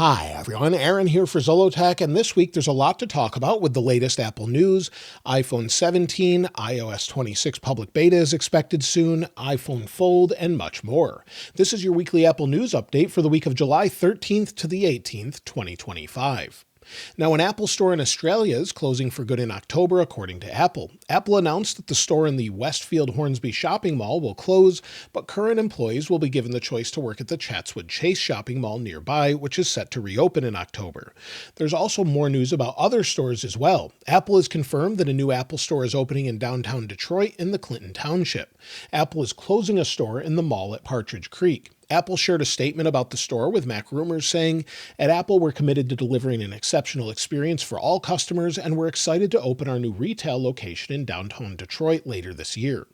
Hi everyone, Aaron here for Zollotech, and this week there's a lot to talk about with the latest Apple news. iPhone 17, iOS 26 public beta is expected soon, iPhone Fold, and much more. This is your weekly Apple news update for the week of July 13th to the 18th, 2025. Now, an Apple store in Australia is closing for good in October, according to Apple. Apple announced that the store in the Westfield Hornsby shopping mall will close, but current employees will be given the choice to work at the Chatswood Chase shopping mall nearby, which is set to reopen in October. There's also more news about other stores as well. Apple has confirmed that a new Apple store is opening in downtown Detroit in the Clinton Township. Apple is closing a store in the mall at Partridge Creek. Apple shared a statement about the store with Mac Rumors saying, "At Apple, we're committed to delivering an exceptional experience for all customers, and we're excited to open our new retail location in downtown Detroit later this year."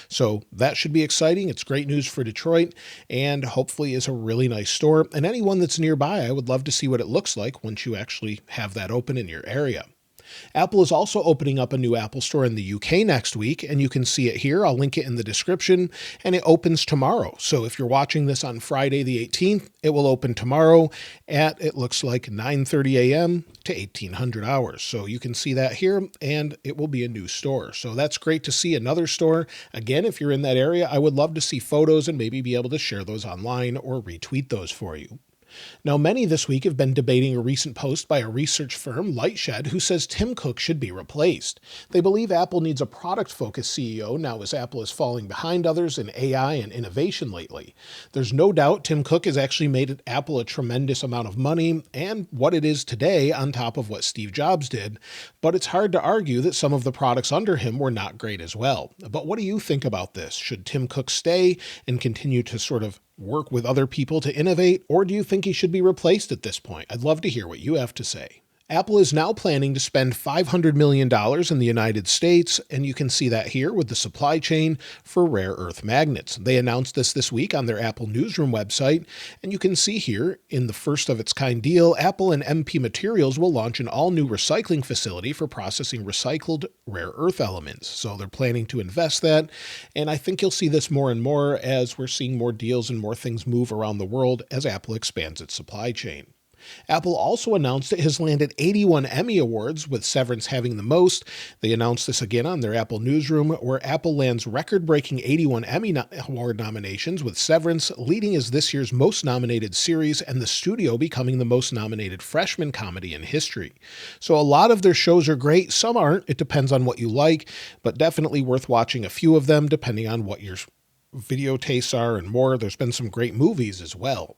So that should be exciting. It's great news for Detroit, and hopefully is a really nice store. And anyone that's nearby, I would love to see what it looks like once you actually have that open in your area. Apple is also opening up a new Apple store in the UK next week, and you can see it here. I'll link it in the description, and it opens tomorrow. So if you're watching this on Friday the 18th, it will open tomorrow at, it looks like 9:30 a.m. to 1800 hours. So you can see that here, and it will be a new store. So that's great to see another store. Again, if you're in that area, I would love to see photos and maybe be able to share those online or retweet those for you. Now, many this week have been debating a recent post by a research firm, Lightshed, who says Tim Cook should be replaced. They believe Apple needs a product-focused CEO now as Apple is falling behind others in AI and innovation lately. There's no doubt Tim Cook has actually made Apple a tremendous amount of money and what it is today on top of what Steve Jobs did, but it's hard to argue that some of the products under him were not great as well. But what do you think about this? Should Tim Cook stay and continue to sort of work with other people to innovate, or do you think he should be replaced at this point? I'd love to hear what you have to say. Apple is now planning to spend $500 million in the United States, and you can see that here with the supply chain for rare earth magnets. They announced this week on their Apple Newsroom website, and you can see here in the first of its kind deal, Apple and MP Materials will launch an all-new recycling facility for processing recycled rare earth elements. So they're planning to invest that, and I think you'll see this more and more as we're seeing more deals and more things move around the world as Apple expands its supply chain. Apple also announced it has landed 81 Emmy Awards, with Severance having the most. They announced this again on their Apple Newsroom, where Apple lands record-breaking 81 Emmy Award nominations, with Severance leading as this year's most nominated series and The Studio becoming the most nominated freshman comedy in history. So a lot of their shows are great. Some aren't. It depends on what you like, but definitely worth watching a few of them depending on what your video tastes are and more. There's been some great movies as well.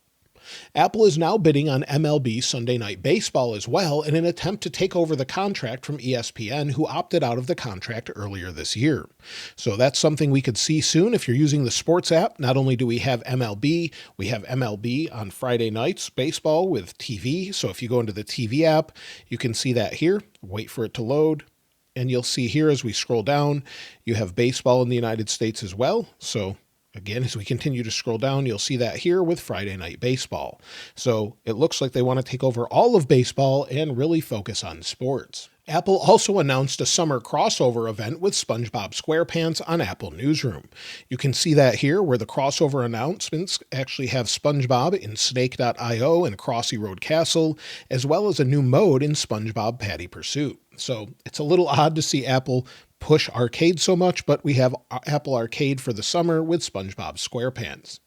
Apple is now bidding on MLB Sunday Night Baseball as well in an attempt to take over the contract from ESPN, who opted out of the contract earlier this year. So that's something we could see soon if you're using the sports app. Not only do we have MLB, we have MLB on Friday nights, baseball with TV. So if you go into the TV app, you can see that here. Wait for it to load. And you'll see here as we scroll down, you have baseball in the United States as well. So again, as we continue to scroll down, you'll see that here with Friday Night Baseball. So it looks like they want to take over all of baseball and really focus on sports. Apple also announced a summer crossover event with Spongebob SquarePants on Apple Newsroom. You can see that here where the crossover announcements actually have SpongeBob in Snake.io and Crossy Road Castle, as well as a new mode in SpongeBob Patty Pursuit. So it's a little odd to see Apple push arcade so much, but we have Apple Arcade for the summer with Spongebob SquarePants.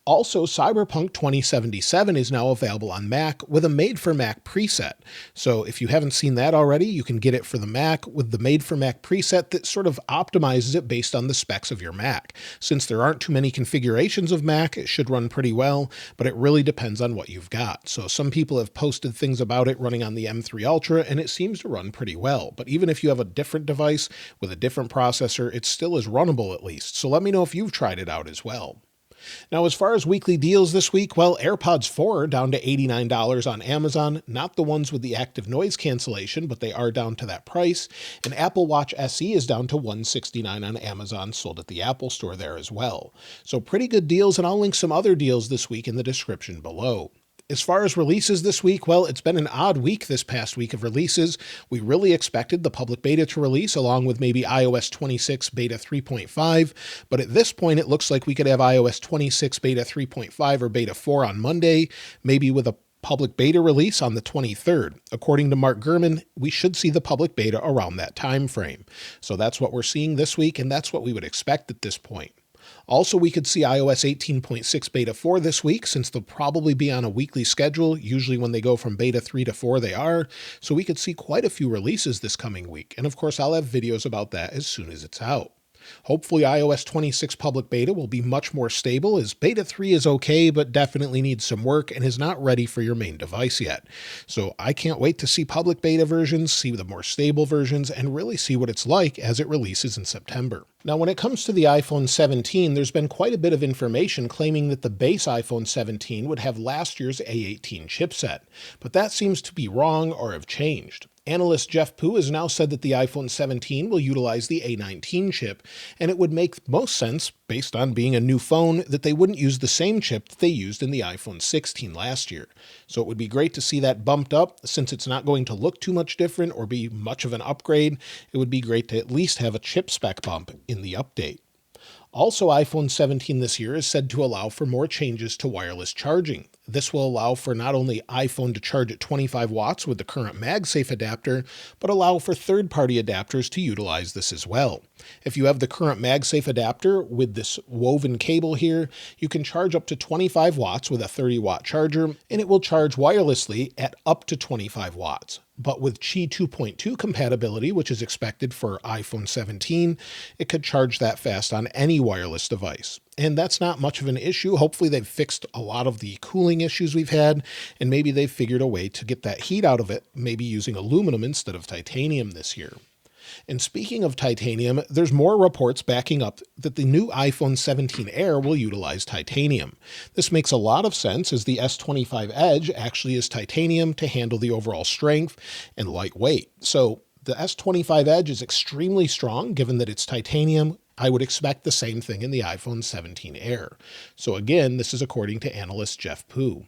Also, Cyberpunk 2077 is now available on Mac with a made-for-Mac preset. So if you haven't seen that already, you can get it for the Mac with the made-for-Mac preset that sort of optimizes it based on the specs of your Mac. Since there aren't too many configurations of Mac, it should run pretty well, but it really depends on what you've got. So some people have posted things about it running on the M3 Ultra, and it seems to run pretty well. But even if you have a different device with a different processor, it still is runnable at least. So let me know if you've tried it out as well. Now, as far as weekly deals this week, well, AirPods 4 are down to $89 on Amazon, not the ones with the active noise cancellation, but they are down to that price. And Apple Watch SE is down to $169 on Amazon, sold at the Apple Store there as well. So pretty good deals, and I'll link some other deals this week in the description below. As far as releases this week, well, it's been an odd week this past week of releases. We really expected the public beta to release along with maybe iOS 26 beta 3.5, but at this point it looks like we could have iOS 26 beta 3.5 or beta 4 on Monday, maybe with a public beta release on the 23rd. According to Mark Gurman, we should see the public beta around that time frame. So that's what we're seeing this week, and that's what we would expect at this point. Also, we could see iOS 18.6 Beta 4 this week, since they'll probably be on a weekly schedule. Usually when they go from Beta 3 to 4, they are. So we could see quite a few releases this coming week. And of course, I'll have videos about that as soon as it's out. Hopefully iOS 26 public beta will be much more stable, as Beta 3 is okay, but definitely needs some work and is not ready for your main device yet. So I can't wait to see public beta versions, see the more stable versions, and really see what it's like as it releases in September. Now, when it comes to the iPhone 17, there's been quite a bit of information claiming that the base iPhone 17 would have last year's A18 chipset, but that seems to be wrong or have changed. Analyst Jeff Poo has now said that the iPhone 17 will utilize the A19 chip, and it would make most sense, based on being a new phone, that they wouldn't use the same chip that they used in the iPhone 16 last year. So it would be great to see that bumped up. Since it's not going to look too much different or be much of an upgrade, it would be great to at least have a chip spec bump in the update. Also, iPhone 17 this year is said to allow for more changes to wireless charging. This will allow for not only iPhone to charge at 25 watts with the current MagSafe adapter, but allow for third-party adapters to utilize this as well. If you have the current MagSafe adapter with this woven cable here, you can charge up to 25 watts with a 30-watt charger, and it will charge wirelessly at up to 25 watts. But with Qi 2.2 compatibility, which is expected for iPhone 17, it could charge that fast on any wireless device. And that's not much of an issue. Hopefully they've fixed a lot of the cooling issues we've had, and maybe they've figured a way to get that heat out of it, maybe using aluminum instead of titanium this year. And speaking of titanium, there's more reports backing up that the new iPhone 17 Air will utilize titanium. This makes a lot of sense, as the S25 Edge actually is titanium to handle the overall strength and lightweight. So the S25 Edge is extremely strong given that it's titanium. I would expect the same thing in the iPhone 17 Air. So again, this is according to analyst Jeff Poo.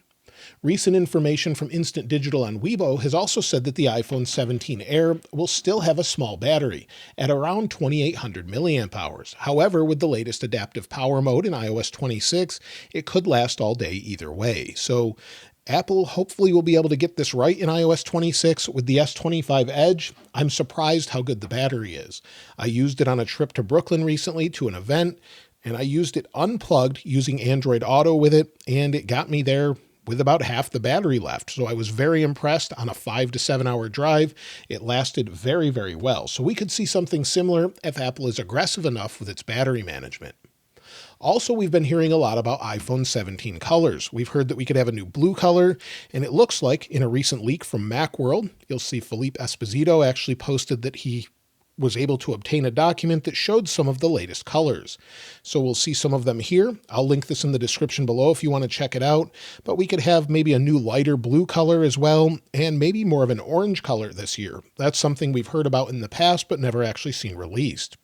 Recent information from Instant Digital on Weibo has also said that the iPhone 17 Air will still have a small battery at around 2800 milliamp hours. However, with the latest adaptive power mode in iOS 26, it could last all day either way. So Apple hopefully will be able to get this right in iOS 26 with the S25 Edge. I'm surprised how good the battery is. I used it on a trip to Brooklyn recently to an event, and I used it unplugged using Android Auto with it, and it got me there with about half the battery left. So I was very impressed. On a 5 to 7 hour drive, it lasted very, very well. So we could see something similar if Apple is aggressive enough with its battery management. Also, we've been hearing a lot about iPhone 17 colors. We've heard that we could have a new blue color, and it looks like in a recent leak from Macworld, you'll see Philippe Esposito actually posted that he was able to obtain a document that showed some of the latest colors. So we'll see some of them here. I'll link this in the description below if you want to check it out, but we could have maybe a new lighter blue color as well, and maybe more of an orange color this year. That's something we've heard about in the past, but never actually seen released.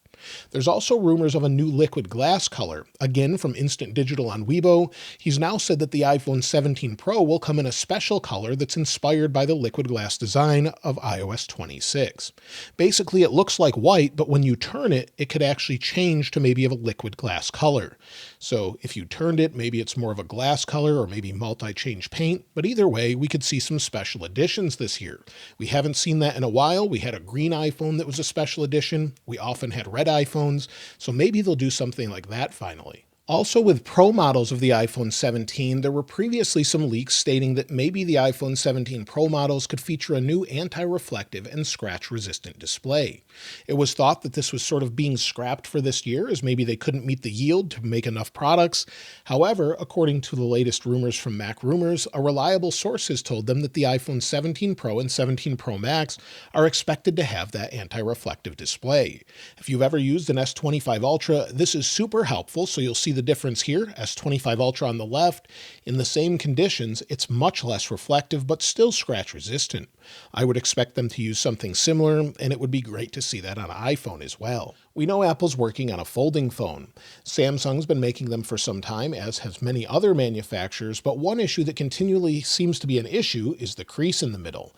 There's also rumors of a new liquid glass color. Again, from Instant Digital on Weibo, he's now said that the iPhone 17 Pro will come in a special color that's inspired by the liquid glass design of iOS 26. Basically, it looks like white, but when you turn it, it could actually change to maybe of a liquid glass color. So if you turned it, maybe it's more of a glass color or maybe multi-change paint, but either way, we could see some special editions this year. We haven't seen that in a while. We had a green iPhone that was a special edition. We often had red iPhones, so maybe they'll do something like that finally. Also, with Pro models of the iPhone 17, there were previously some leaks stating that maybe the iPhone 17 Pro models could feature a new anti-reflective and scratch-resistant display. It was thought that this was sort of being scrapped for this year, as maybe they couldn't meet the yield to make enough products. However, according to the latest rumors from Mac Rumors, a reliable source has told them that the iPhone 17 Pro and 17 Pro Max are expected to have that anti-reflective display. If you've ever used an S25 Ultra, this is super helpful, so you'll see the difference here. S25 Ultra on the left, in the same conditions, it's much less reflective, but still scratch resistant. I would expect them to use something similar, and it would be great to see that on an iPhone as well. We know Apple's working on a folding phone. Samsung's been making them for some time, as has many other manufacturers, but one issue that continually seems to be an issue is the crease in the middle.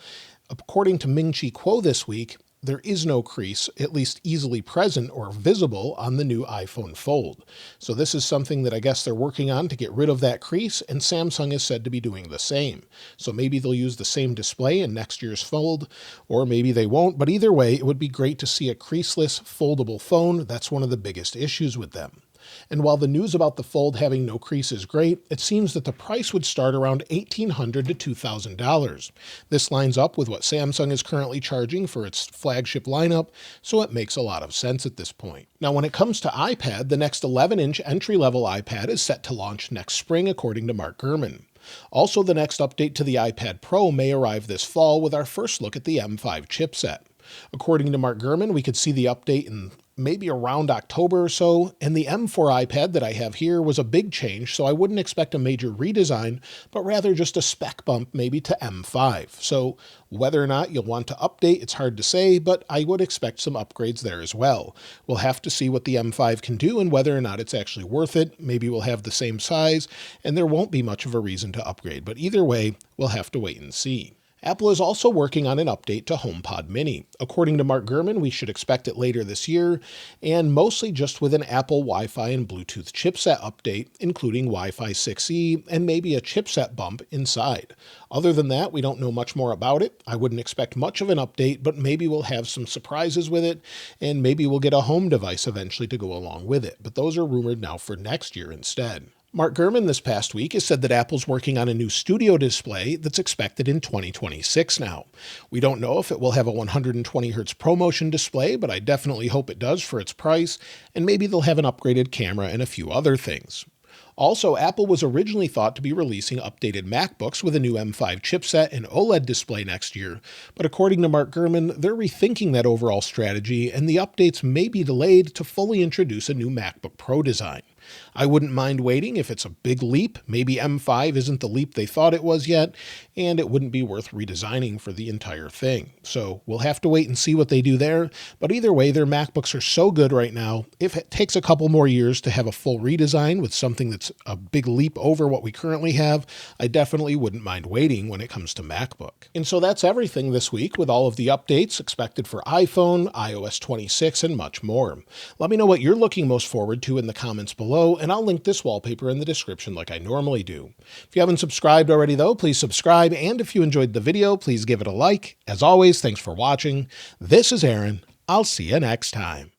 According to Ming-Chi Kuo this week, there is no crease, at least easily present or visible on the new iPhone Fold. So this is something that I guess they're working on to get rid of that crease, and Samsung is said to be doing the same. So maybe they'll use the same display in next year's Fold, or maybe they won't, but either way, it would be great to see a creaseless, foldable phone. That's one of the biggest issues with them. And while the news about the Fold having no crease is great, it seems that the price would start around $1,800 to $2,000. This lines up with what Samsung is currently charging for its flagship lineup, so it makes a lot of sense at this point. Now, when it comes to iPad, the next 11-inch entry-level iPad is set to launch next spring, according to Mark Gurman. Also, the next update to the iPad Pro may arrive this fall with our first look at the M5 chipset. According to Mark Gurman, we could see the update in maybe around October or so, and the M4 iPad that I have here was a big change, so I wouldn't expect a major redesign, but rather just a spec bump maybe to M5. So whether or not you'll want to update, it's hard to say, but I would expect some upgrades there as well. We'll have to see what the M5 can do and whether or not it's actually worth it. Maybe we'll have the same size, and there won't be much of a reason to upgrade, but either way, we'll have to wait and see. Apple is also working on an update to HomePod Mini. According to Mark Gurman, we should expect it later this year, and mostly just with an Apple Wi-Fi and Bluetooth chipset update, including Wi-Fi 6E and maybe a chipset bump inside. Other than that, we don't know much more about it. I wouldn't expect much of an update, but maybe we'll have some surprises with it, and maybe we'll get a home device eventually to go along with it. But those are rumored now for next year instead. Mark Gurman this past week has said that Apple's working on a new studio display that's expected in 2026 now. We don't know if it will have a 120Hz ProMotion display, but I definitely hope it does for its price, and maybe they'll have an upgraded camera and a few other things. Also, Apple was originally thought to be releasing updated MacBooks with a new M5 chipset and OLED display next year, but according to Mark Gurman, they're rethinking that overall strategy, and the updates may be delayed to fully introduce a new MacBook Pro design. I wouldn't mind waiting if it's a big leap. Maybe M5 isn't the leap they thought it was yet, and it wouldn't be worth redesigning for the entire thing. So we'll have to wait and see what they do there, but either way, their MacBooks are so good right now. If it takes a couple more years to have a full redesign with something that's a big leap over what we currently have, I definitely wouldn't mind waiting when it comes to MacBook. And so that's everything this week with all of the updates expected for iPhone, iOS 26, and much more. Let me know what you're looking most forward to in the comments below, and I'll link this wallpaper in the description like I normally do. If you haven't subscribed already though, please subscribe, and if you enjoyed the video, please give it a like. As always, thanks for watching. This is Aaron. I'll see you next time.